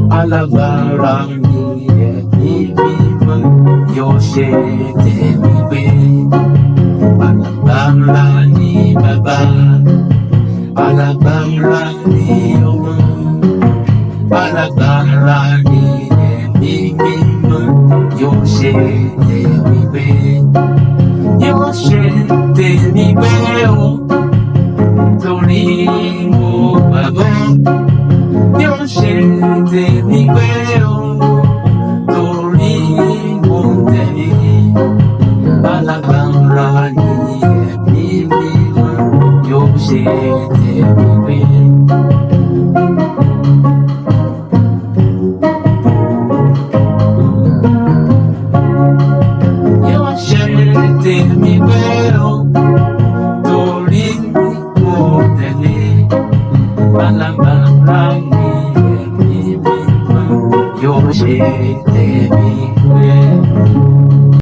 阿拉巴让你一闭门，有些甜蜜味。阿拉巴让你爸爸，阿拉巴让你有梦，阿拉巴让你一闭门，有些甜蜜味，有些甜蜜味哦，都你我爸爸。有些的你会有，都你我的你，阿拉邦拉你的秘密们，有些的你会。有些的你会有，都你我的你，阿拉邦拉你。有些。